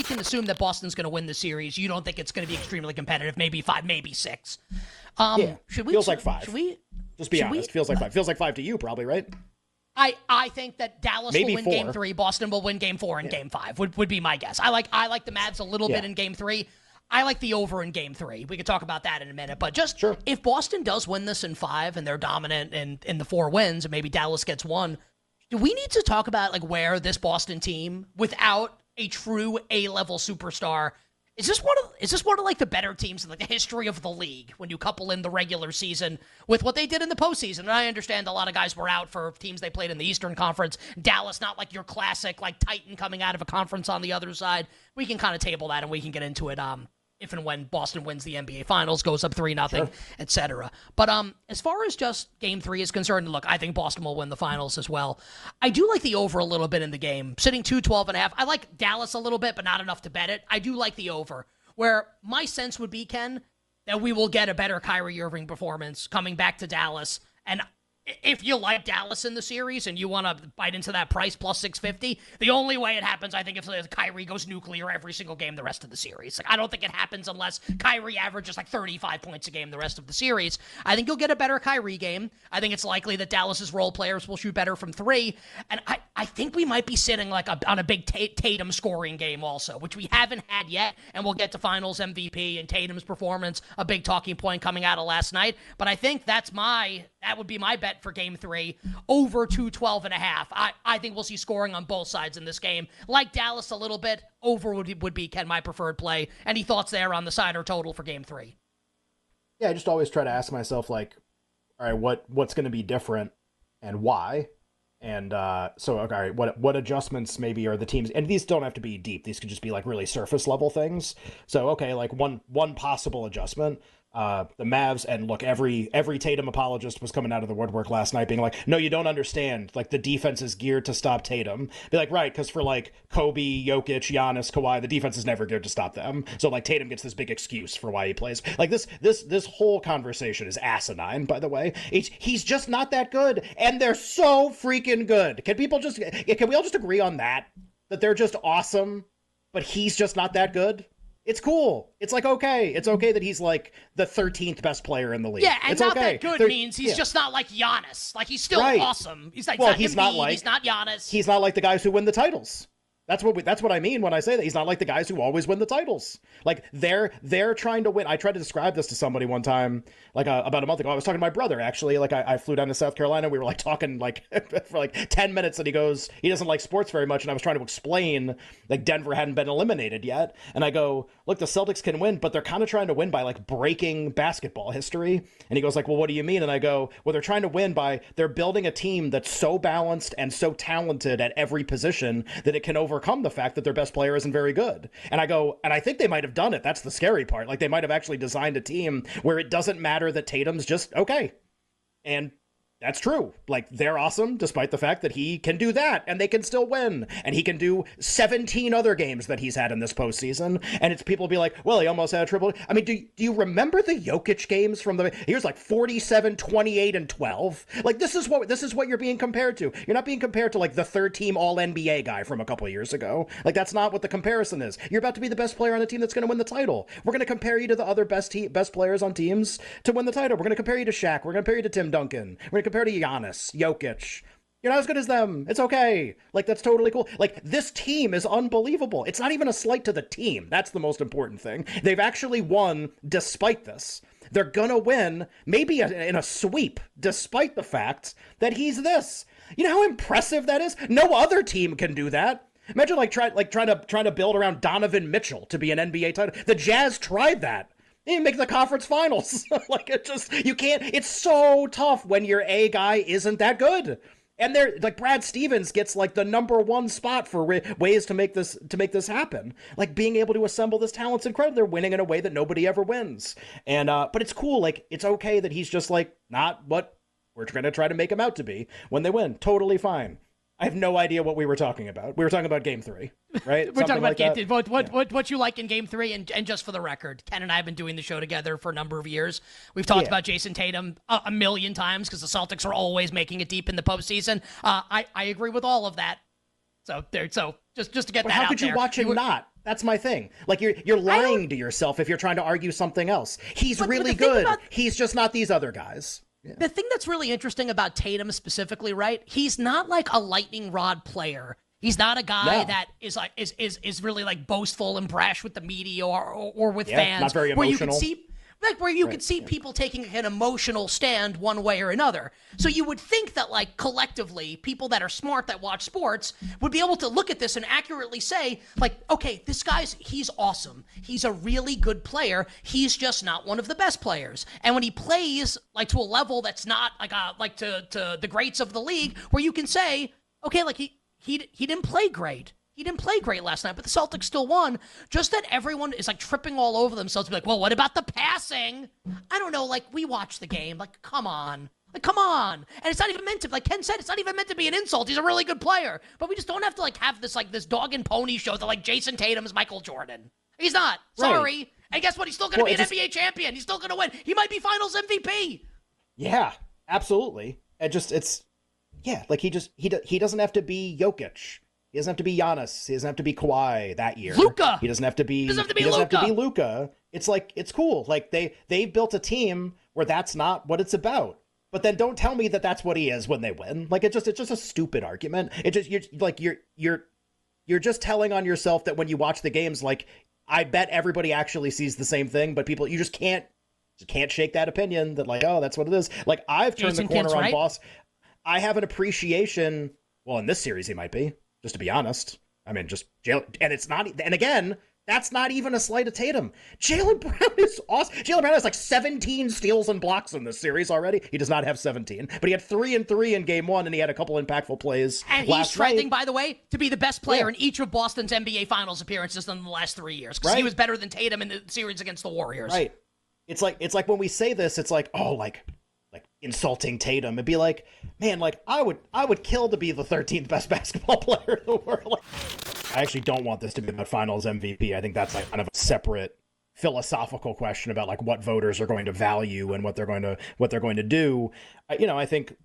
we can assume that Boston's going to win the series. You don't think it's going to be extremely competitive? Maybe 5, maybe 6. Feels like 5. Should we? Just be honest. Feels like 5. Feels like 5 to you, probably, right? I think that Dallas maybe will win 4. Game 3. Boston will win Game 4 and Game 5 would be my guess. I like the Mavs a little bit in Game 3. I like the over in Game 3. We could talk about that in a minute. But just if Boston does win this in 5 and they're dominant in the 4 wins and maybe Dallas gets 1, do we need to talk about like where this Boston team, without a true A-level superstar, is this one of like the better teams in like the history of the league when you couple in the regular season with what they did in the postseason? And I understand a lot of guys were out for teams they played in the Eastern Conference. Dallas, not like your classic like Titan coming out of a conference on the other side. We can kind of table that and we can get into it if and when Boston wins the NBA Finals, goes up 3-0, etc. But as far as just Game 3 is concerned, look, I think Boston will win the Finals as well. I do like the over a little bit in the game, sitting 212.5. I like Dallas a little bit, but not enough to bet it. I do like the over, where my sense would be, Ken, that we will get a better Kyrie Irving performance coming back to Dallas. And if you like Dallas in the series and you want to bite into that price plus 650, the only way it happens, I think, if Kyrie goes nuclear every single game the rest of the series. Like, I don't think it happens unless Kyrie averages like 35 points a game the rest of the series. I think you'll get a better Kyrie game. I think it's likely that Dallas's role players will shoot better from 3. And I think we might be sitting like on a big Tatum scoring game also, which we haven't had yet. And we'll get to Finals MVP and Tatum's performance, a big talking point coming out of last night. But I think that would be my bet for Game 3, over 212.5. I think we'll see scoring on both sides in this game. Like Dallas a little bit, over would be, Ken, my preferred play. Any thoughts there on the side or total for Game 3? Yeah, I just always try to ask myself, like, all right, what's going to be different and why? And so, all right, what adjustments maybe are the teams? And these don't have to be deep. These could just be like really surface level things. So, okay, like one possible adjustment. The Mavs, and look, every Tatum apologist was coming out of the woodwork last night being like, no, you don't understand. Like, the defense is geared to stop Tatum. Be like, right, because for like Kobe, Jokic, Giannis, Kawhi, the defense is never geared to stop them. So like Tatum gets this big excuse for why he plays. Like this whole conversation is asinine, by the way. He's just not that good, and they're so freaking good. Can we all just agree on that they're just awesome, but he's just not that good? It's cool. It's like, okay. It's okay that he's like the 13th best player in the league. Yeah, and it's not okay. that good means he's just not like Giannis. Like, he's still awesome. He's like, well, he's not Giannis. He's not like the guys who win the titles. That's what I mean when I say that. He's not like the guys who always win the titles. Like, they're trying to win. I tried to describe this to somebody one time, like about a month ago. I was talking to my brother, actually. Like, I flew down to South Carolina. We were like talking like for like 10 minutes, and he goes, he doesn't like sports very much. And I was trying to explain like Denver hadn't been eliminated yet. And I go, look, the Celtics can win, but they're kind of trying to win by like breaking basketball history. And he goes like, well, what do you mean? And I go, well, they're trying to win by they're building a team that's so balanced and so talented at every position that it can overcome the fact that their best player isn't very good. And I go, and I think they might have done it. That's the scary part. Like, they might have actually designed a team where it doesn't matter that Tatum's just okay. And that's true. Like, they're awesome despite the fact that he can do that and they can still win. And he can do 17 other games that he's had in this postseason. And it's people be like, well, he almost had a triple. I mean, do you remember the Jokic games from he was like 47, 28, and 12? Like, this is what you're being compared to. You're not being compared to like the third team all NBA guy from a couple of years ago. Like, that's not what the comparison is. You're about to be the best player on the team that's going to win the title. We're going to compare you to the other best players on teams to win the title. We're going to compare you to Shaq. We're going to compare you to Tim Duncan. We're going to compare to Giannis, Jokic. You're not as good as them. It's okay. Like, that's totally cool. Like, this team is unbelievable. It's not even a slight to the team. That's the most important thing. They've actually won despite this. They're gonna win, maybe in a sweep, despite the fact that he's this. You know how impressive that is? No other team can do that. Imagine trying to build around Donovan Mitchell to be an NBA title. The Jazz tried that. They didn't make the conference finals. Like, you can't. It's so tough when your A guy isn't that good. And they're like, Brad Stevens gets like the #1 spot for ways to make this happen. Like, being able to assemble this talent's incredible. They're winning in a way that nobody ever wins. And but it's cool. Like, it's okay that he's just like not what we're going to try to make him out to be when they win. Totally fine. I have no idea what we were talking about. We were talking about Game 3, right? We're talking about Game 3. What you like in Game 3, and just for the record, Ken and I have been doing the show together for a number of years. We've talked about Jayson Tatum a million times because the Celtics are always making it deep in the postseason. I agree with all of that. So just to get that out there. How could you watch him not? That's my thing. Like you're lying to yourself if you're trying to argue something else. He's really good. He's just not these other guys. Yeah. The thing that's really interesting about Tatum specifically, right? He's not like a lightning rod player. He's not a guy that is like is really like boastful and brash with the media or with fans. Not very emotional. Where you could see people taking an emotional stand one way or another. So you would think that, like, collectively, people that are smart that watch sports would be able to look at this and accurately say, like, okay, he's awesome. He's a really good player. He's just not one of the best players. And when he plays, like, to a level that's not, like to the greats of the league, where you can say, okay, like, he didn't play great. He didn't play great last night, but the Celtics still won. Just that everyone is like tripping all over themselves to be like, well, what about the passing? I don't know. Like, we watched the game. Like, come on. And it's not even meant to, like Ken said, it's not even meant to be an insult. He's a really good player. But we just don't have to, like, have this dog and pony show that, like, Jayson Tatum is Michael Jordan. He's not. Sorry. Right. And guess what? He's still going to be an NBA champion. He's still going to win. He might be finals MVP. Yeah, absolutely. Like he doesn't have to be Jokic. He doesn't have to be Giannis. He doesn't have to be Kawhi that year. Luka. He doesn't have to be Luka. It's like, it's cool. Like they've built a team where that's not what it's about. But then don't tell me that that's what he is when they win. Like it's just a stupid argument. You're just telling on yourself that when you watch the games, like I bet everybody actually sees the same thing, but people, you just can't shake that opinion that like, oh, that's what it is. Like I've turned the corner on Boss. I have an appreciation. Well, in this series, he might be. Just to be honest, I mean, and it's not, and again, that's not even a slight of Tatum. Jaylen Brown is awesome. Jaylen Brown has like 17 steals and blocks in this series already. He does not have 17, but he had 3 and 3 in game 1, and he had a couple impactful plays. And he's trending, by the way, to be the best player in each of Boston's NBA Finals appearances in the last 3 years, because he was better than Tatum in the series against the Warriors. Right. It's like when we say this, it's like, oh, like insulting Tatum. It'd be like, man, like I would kill to be the 13th best basketball player in the world. I actually don't want this to be about Finals MVP. I think that's like kind of a separate philosophical question about like what voters are going to value and what they're going to do. I think,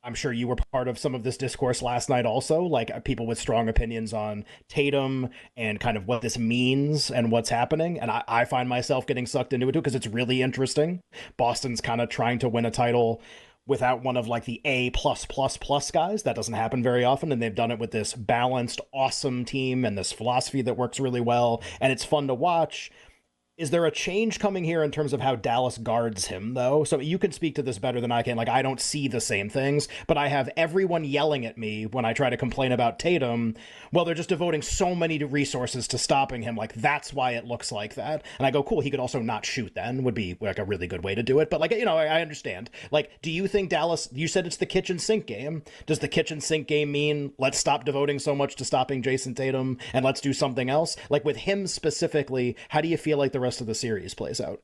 I'm sure you were part of some of this discourse last night also, like people with strong opinions on Tatum and kind of what this means and what's happening. And I find myself getting sucked into it too, because it's really interesting. Boston's kind of trying to win a title without one of like the A+++ guys. That doesn't happen very often. And they've done it with this balanced, awesome team and this philosophy that works really well. And it's fun to watch. Is there a change coming here in terms of how Dallas guards him, though? So you can speak to this better than I can. Like, I don't see the same things, but I have everyone yelling at me when I try to complain about Tatum. Well, they're just devoting so many resources to stopping him. Like, that's why it looks like that. And I go, cool, he could also not shoot then, would be like a really good way to do it. But like, I understand. Like, do you think Dallas, you said it's the kitchen sink game. Does the kitchen sink game mean let's stop devoting so much to stopping Jayson Tatum and let's do something else? Like with him specifically, how do you feel like the rest of the series plays out?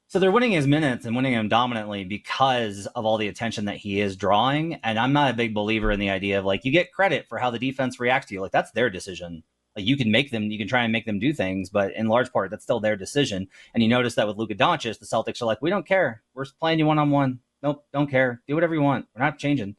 So they're winning his minutes and winning him dominantly because of all the attention that he is drawing. And I'm not a big believer in the idea of like, you get credit for how the defense reacts to you. Like that's their decision. Like you can try and make them do things, but in large part, that's still their decision. And you notice that with Luka Doncic, the Celtics are like, we don't care. We're playing you one-on-one. Nope, don't care. Do whatever you want. We're not changing.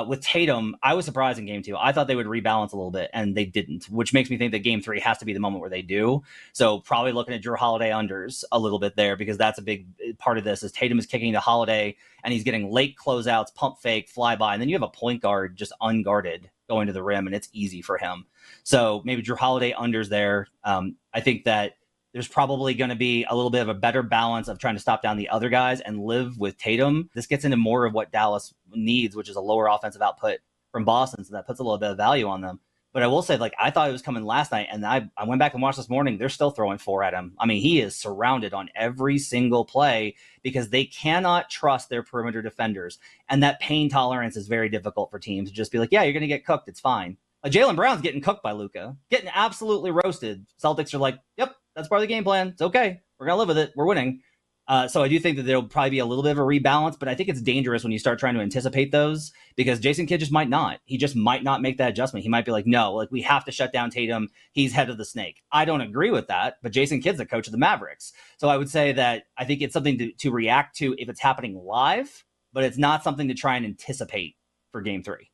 With Tatum, I was surprised in game 2. I thought they would rebalance a little bit, and they didn't, which makes me think that game 3 has to be the moment where they do. So probably looking at Drew Holiday unders a little bit there, because that's a big part of this is Tatum is kicking to Holiday, and he's getting late closeouts, pump fake, fly by, and then you have a point guard just unguarded going to the rim, and it's easy for him. So maybe Drew Holiday unders there. I think that there's probably going to be a little bit of a better balance of trying to stop down the other guys and live with Tatum. This gets into more of what Dallas needs, which is a lower offensive output from Boston. So that puts a little bit of value on them. But I will say, like, I thought it was coming last night, and I went back and watched this morning. They're still throwing 4 at him. I mean, he is surrounded on every single play because they cannot trust their perimeter defenders. And that pain tolerance is very difficult for teams to just be like, yeah, you're going to get cooked. It's fine. Jaylen Brown's getting cooked by Luka, getting absolutely roasted. Celtics are like, yep, that's part of the game plan. It's okay. We're going to live with it. We're winning. So I do think that there'll probably be a little bit of a rebalance, but I think it's dangerous when you start trying to anticipate those because Jason Kidd just might not. He just might not make that adjustment. He might be like, no, like we have to shut down Tatum. He's head of the snake. I don't agree with that, but Jason Kidd's the coach of the Mavericks. So I would say that I think it's something to react to if it's happening live, but it's not something to try and anticipate for game 3.